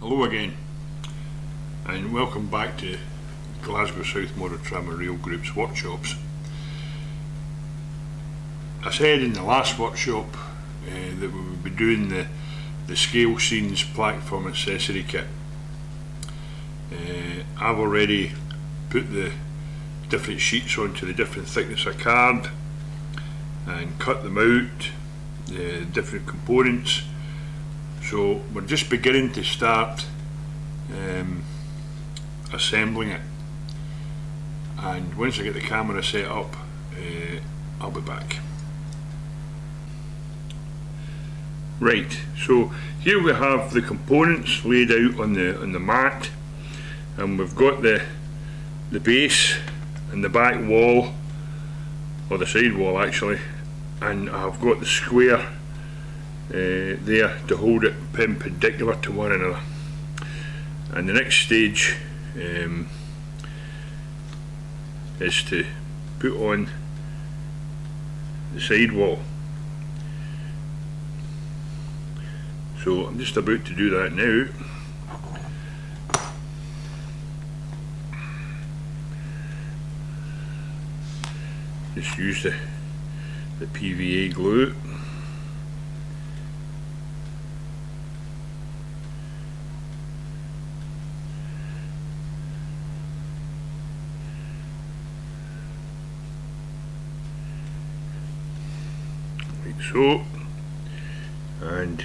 Hello again, and welcome back to Glasgow South Motor Tram and Rail Group's workshops. I said in the last workshop that we would be doing the Scalescenes Platform Accessory Kit. I've already put the different sheets onto the different thickness of card and cut them out, the different components. So we're just beginning to start assembling it, and once I get the camera set up, I'll be back. Right, so here we have the components laid out on the mat, and we've got the base and the back wall, or the side wall actually, and I've got the square there to hold it perpendicular to one another. And the next stage is to put on the side wall. So I'm just about to do that now. Just use the PVA glue. Like so, and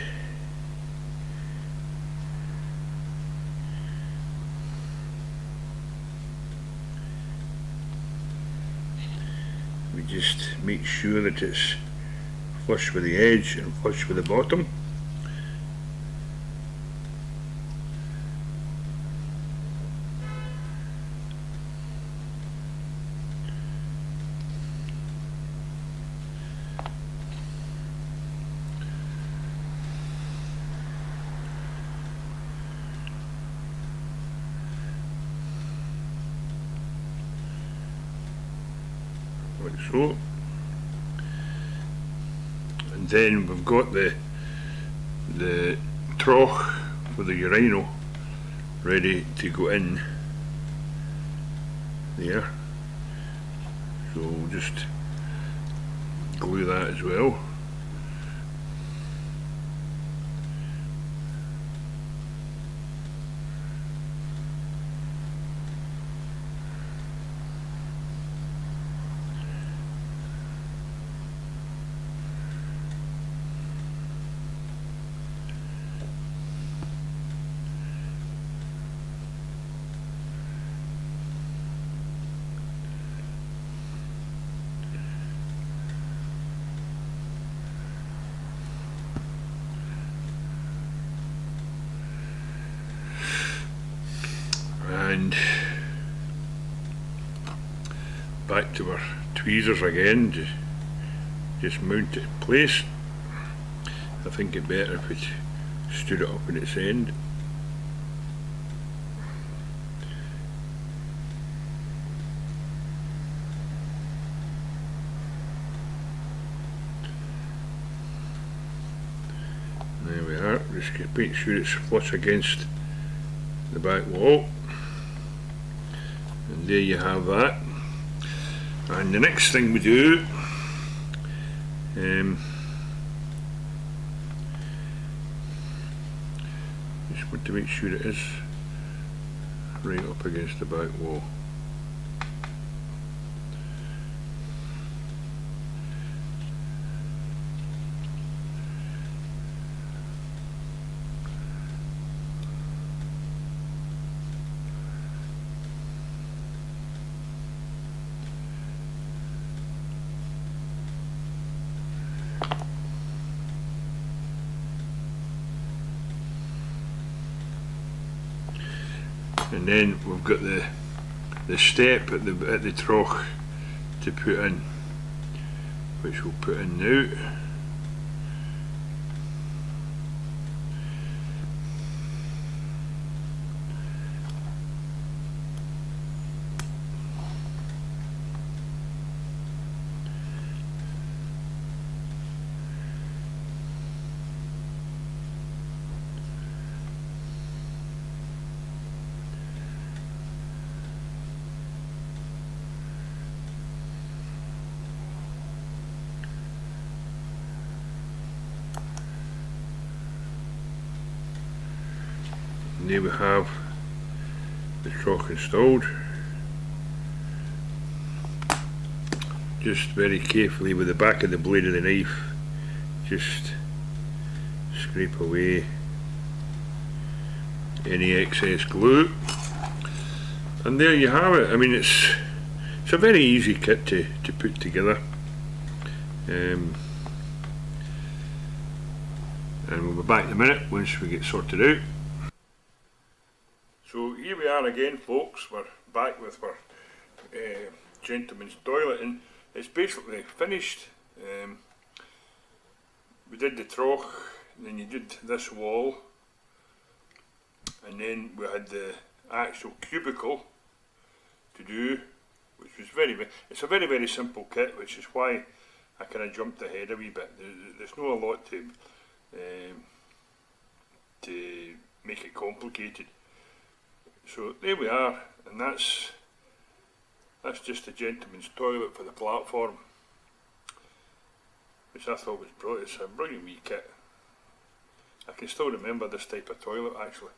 we just make sure that it's flush with the edge and flush with the bottom. Like so, and then we've got the trough for the urinal ready to go in there, so we'll just glue that as well. And back to our tweezers again to just mount it in place. I think it'd be better if we stood it up on its end. There we are, just make sure it's flush against the back wall, and there you have that. And the next thing we do just want to make sure it is right up against the back wall. And then we've got the step at the trough to put in, which we'll put in now. And there we have the trough installed. Just very carefully with the back of the blade of the knife, just scrape away any excess glue, and there you have it. I mean, it's a very easy kit to put together, and we'll be back in a minute once we get sorted out. So here we are again, folks. We're back with our gentleman's toilet, and it's basically finished. We did the trough, and then you did this wall, and then we had the actual cubicle to do, which was it's a very, very simple kit, which is why I kind of jumped ahead a wee bit. There's not a lot to make it complicated. So there we are, and that's just a gentleman's toilet for the platform, which I thought was brilliant. It's a brilliant wee kit. I can still remember this type of toilet actually.